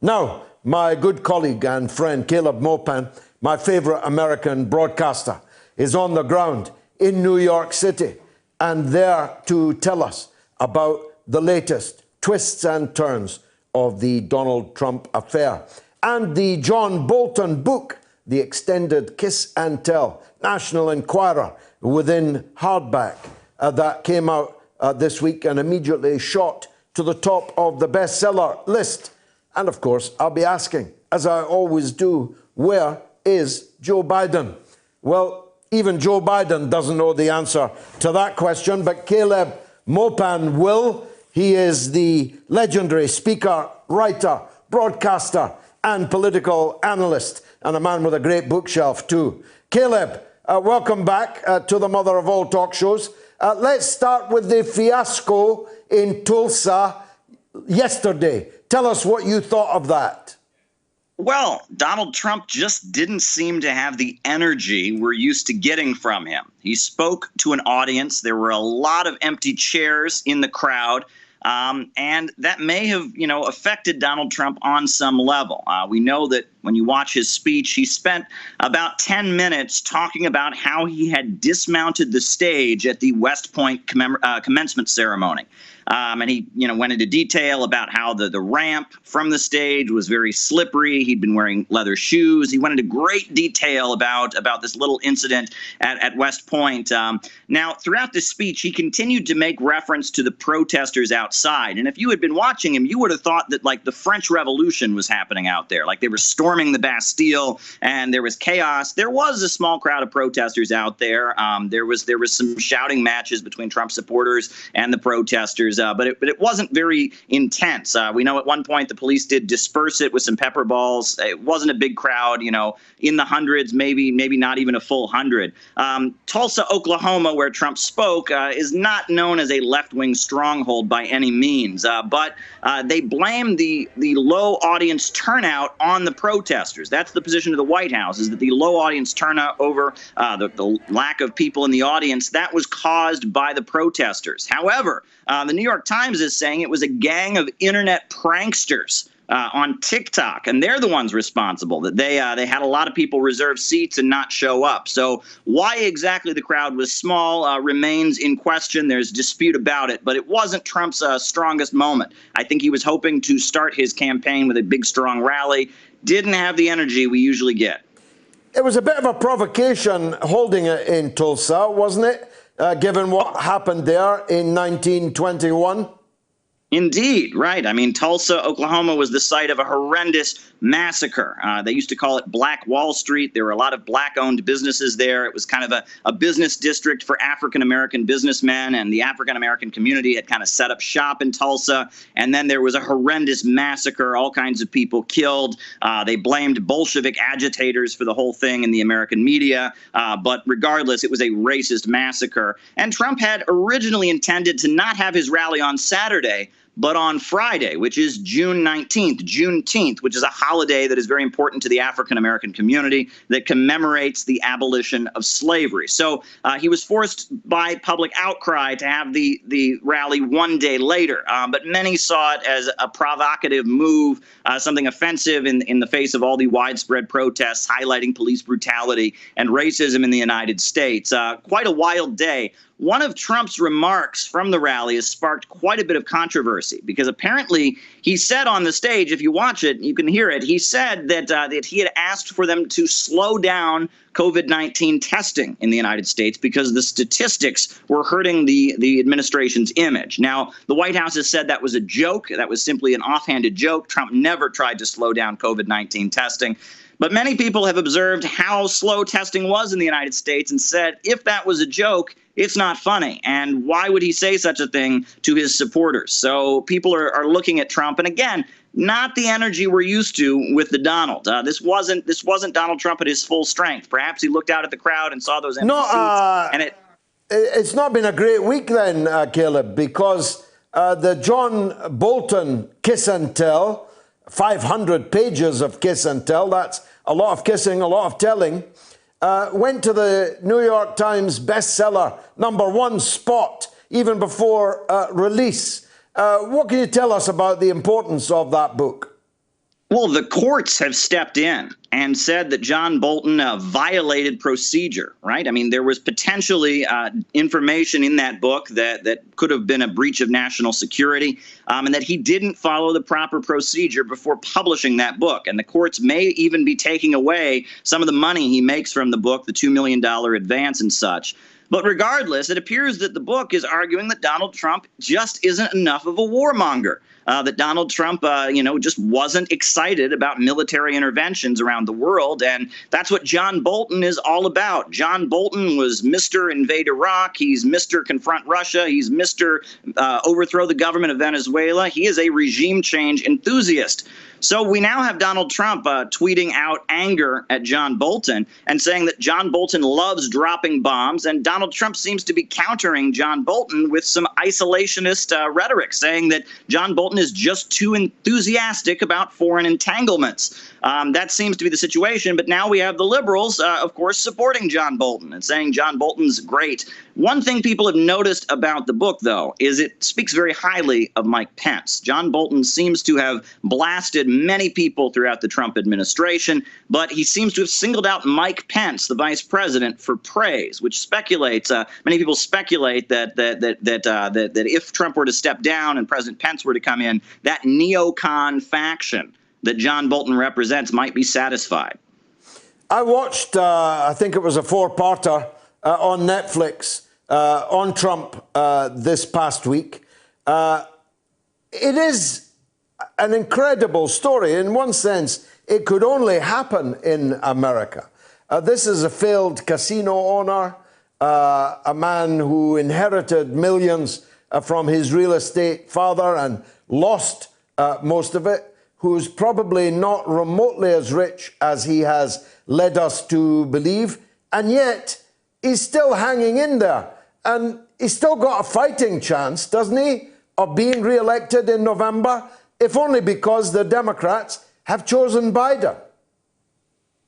Now, my good colleague and friend Caleb Maupin, my favorite American broadcaster, is on the ground in New York City and there to tell us about the latest twists and turns of the Donald Trump affair and the John Bolton book, The Extended Kiss and Tell, National Enquirer within hardback, that came out this week and immediately shot to the top of the bestseller list. And of course, I'll be asking, as I always do, where is Joe Biden? Well, even Joe Biden doesn't know the answer to that question, but Caleb Maupin will. He is the legendary speaker, writer, broadcaster, and political analyst, and a man with a great bookshelf too. Caleb, welcome back to the mother of all talk shows. Let's start with the fiasco in Tulsa yesterday. Tell us what you thought of that. Well, Donald Trump just didn't seem to have the energy we're used to getting from him. He spoke to an audience. There were a lot of empty chairs in the crowd. And that may have, affected Donald Trump on some level. We know that when you watch his speech, he spent about 10 minutes talking about how he had dismounted the stage at the West Point commencement ceremony. And he, went into detail about how the ramp from the stage was very slippery. He'd been wearing leather shoes. He went into great detail about this little incident at West Point. Now, throughout the speech, he continued to make reference to the protesters outside. And if you had been watching him, you would have thought that, like, the French Revolution was happening out there. Like, they were storming the Bastille and there was chaos. There was a small crowd of protesters out there. There was some shouting matches between Trump supporters and the protesters. But it wasn't very intense. We know at one point the police did disperse it with some pepper balls. It wasn't a big crowd, in the hundreds, maybe not even a full 100. Tulsa, Oklahoma, where Trump spoke, is not known as a left-wing stronghold by any means. But they blame the low audience turnout on the protesters. That's the position of the White House, is that the low audience turnout over the lack of people in the audience, that was caused by the protesters. However, the New York Times is saying it was a gang of internet pranksters on TikTok, and they're the ones responsible, that they had a lot of people reserve seats and not show up. So why exactly the crowd was small remains in question. There's dispute about it, but it wasn't Trump's strongest moment. I think he was hoping to start his campaign with a big, strong rally. Didn't have the energy we usually get. It was a bit of a provocation holding it in Tulsa, wasn't it? Given what happened there in 1921? Indeed, right. I mean, Tulsa, Oklahoma was the site of a horrendous massacre. They used to call it Black Wall Street. There were a lot of black-owned businesses there. It was kind of a business district for African-American businessmen, and the African-American community had kind of set up shop in Tulsa. And then there was a horrendous massacre, all kinds of people killed. They blamed Bolshevik agitators for the whole thing in the American media. But regardless, it was a racist massacre. And Trump had originally intended to not have his rally on Saturday, but on Friday, which is June 19th, Juneteenth, which is a holiday that is very important to the African-American community that commemorates the abolition of slavery. So he was forced by public outcry to have the rally one day later. But many saw it as a provocative move, something offensive in the face of all the widespread protests highlighting police brutality and racism in the United States. Quite a wild day. One of Trump's remarks from the rally has sparked quite a bit of controversy because apparently he said on the stage, if you watch it, you can hear it, he said that he had asked for them to slow down COVID-19 testing in the United States because the statistics were hurting the administration's image. Now, the White House has said that was a joke. That was simply an offhanded joke. Trump never tried to slow down COVID-19 testing. But many people have observed how slow testing was in the United States and said, if that was a joke, it's not funny. And why would he say such a thing to his supporters? So people are looking at Trump. And again, not the energy we're used to with the Donald. This wasn't Donald Trump at his full strength. Perhaps he looked out at the crowd and saw those empty seats. And it's not been a great week then, Caleb, because the John Bolton kiss and tell, 500 pages of kiss and tell, that's a lot of kissing, a lot of telling, went to the New York Times bestseller #1 spot even before release. What can you tell us about the importance of that book? Well, the courts have stepped in and said that John Bolton violated procedure, right? I mean, there was potentially information in that book that could have been a breach of national security, and that he didn't follow the proper procedure before publishing that book. And the courts may even be taking away some of the money he makes from the book, the $2 million advance and such. But regardless, it appears that the book is arguing that Donald Trump just isn't enough of a warmonger. That Donald Trump, just wasn't excited about military interventions around the world. And that's what John Bolton is all about. John Bolton was Mr. Invade Iraq. He's Mr. Confront Russia. He's Mr. Overthrow the government of Venezuela. He is a regime change enthusiast. So we now have Donald Trump tweeting out anger at John Bolton and saying that John Bolton loves dropping bombs. And Donald Trump seems to be countering John Bolton with some isolationist rhetoric, saying that John Bolton is just too enthusiastic about foreign entanglements. That seems to be the situation. But now we have the liberals, of course, supporting John Bolton and saying John Bolton's great. One thing people have noticed about the book, though, is it speaks very highly of Mike Pence. John Bolton seems to have blasted many people throughout the Trump administration, but he seems to have singled out Mike Pence, the vice president, for praise, which speculates. Many people speculate that if Trump were to step down and President Pence were to come in, that neocon faction that John Bolton represents might be satisfied. I watched, I think it was a four-parter on Netflix on Trump this past week. It is an incredible story. In one sense, it could only happen in America. This is a failed casino owner, a man who inherited millions from his real estate father and lost most of it, who's probably not remotely as rich as he has led us to believe, and yet he's still hanging in there. And he's still got a fighting chance, doesn't he, of being re-elected in November, if only because the Democrats have chosen Biden.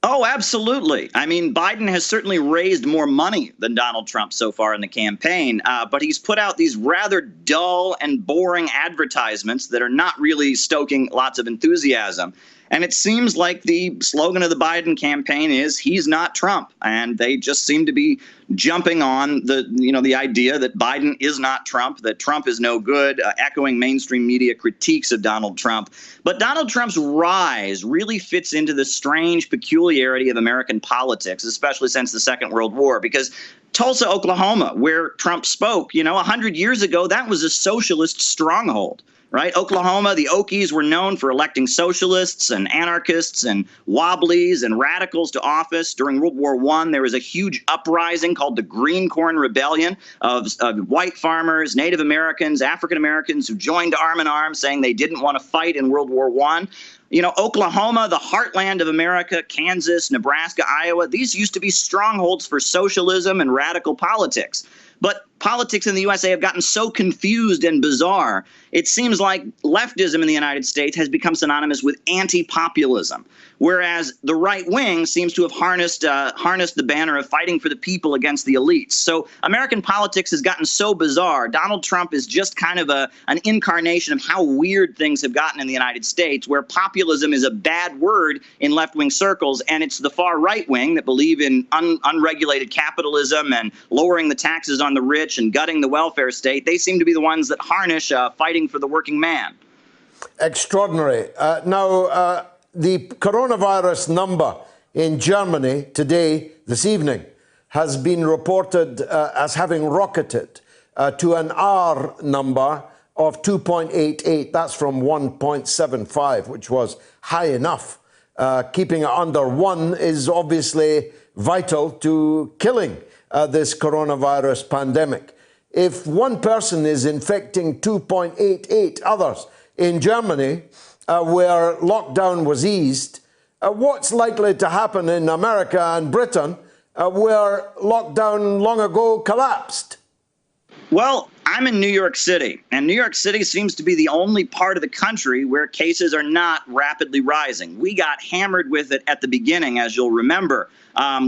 Oh, absolutely. I mean, Biden has certainly raised more money than Donald Trump so far in the campaign, but he's put out these rather dull and boring advertisements that are not really stoking lots of enthusiasm. And it seems like the slogan of the Biden campaign is "He's not Trump," and they just seem to be jumping on the idea that Biden is not Trump, that Trump is no good, echoing mainstream media critiques of Donald Trump. But Donald Trump's rise really fits into the strange peculiarity of American politics, especially since the Second World War, because Tulsa, Oklahoma, where Trump spoke, 100 years ago, that was a socialist stronghold. Right? Oklahoma, the Okies were known for electing socialists and anarchists and wobblies and radicals to office. During World War I, there was a huge uprising called the Green Corn Rebellion of white farmers, Native Americans, African Americans who joined arm in arm saying they didn't want to fight in World War I. Oklahoma, the heartland of America, Kansas, Nebraska, Iowa, these used to be strongholds for socialism and radical politics. But politics in the USA have gotten so confused and bizarre, it seems like leftism in the United States has become synonymous with anti-populism, whereas the right wing seems to have harnessed the banner of fighting for the people against the elites. So American politics has gotten so bizarre. Donald Trump is just kind of an incarnation of how weird things have gotten in the United States, where populism is a bad word in left-wing circles, and it's the far right wing that believe in unregulated capitalism and lowering the taxes on the rich and gutting the welfare state. They seem to be the ones that harness fighting for the working man. Extraordinary. Now, the coronavirus number in Germany today, this evening, has been reported as having rocketed to an R number of 2.88. That's from 1.75, which was high enough. Keeping it under 1 is obviously vital to killing this coronavirus pandemic. If one person is infecting 2.88 others in Germany, where lockdown was eased, what's likely to happen in America and Britain, where lockdown long ago collapsed? Well, I'm in New York City, and New York City seems to be the only part of the country where cases are not rapidly rising. We got hammered with it at the beginning, as you'll remember.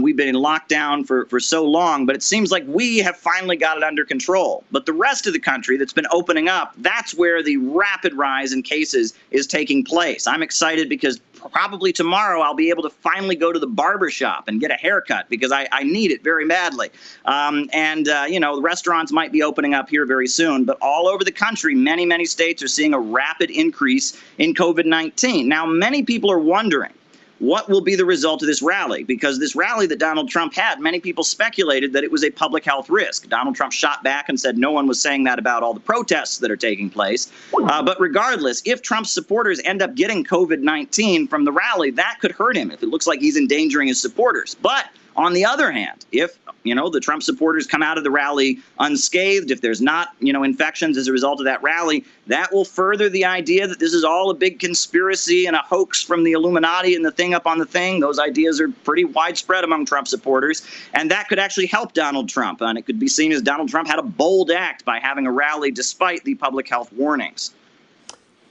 We've been in lockdown for so long, but it seems like we have finally got it under control. But the rest of the country that's been opening up, that's where the rapid rise in cases is taking place. I'm excited because probably tomorrow I'll be able to finally go to the barber shop and get a haircut because I need it very badly. The restaurants might be opening up here very soon, but all over the country, many states are seeing a rapid increase in COVID-19. Now, many people are wondering, what will be the result of this rally? Because this rally that Donald Trump had, many people speculated that it was a public health risk. Donald Trump shot back and said no one was saying that about all the protests that are taking place. But regardless, if Trump's supporters end up getting COVID-19 from the rally, that could hurt him if it looks like he's endangering his supporters. But on the other hand, if the Trump supporters come out of the rally unscathed, if there's not infections as a result of that rally, that will further the idea that this is all a big conspiracy and a hoax from the Illuminati and the thing up on the thing. Those ideas are pretty widespread among Trump supporters, and that could actually help Donald Trump. And it could be seen as Donald Trump had a bold act by having a rally despite the public health warnings.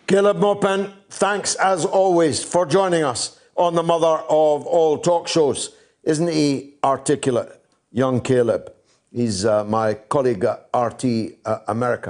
Caleb Maupin, thanks as always for joining us on the mother of all talk shows. Isn't he articulate, young Caleb? He's my colleague at RT America.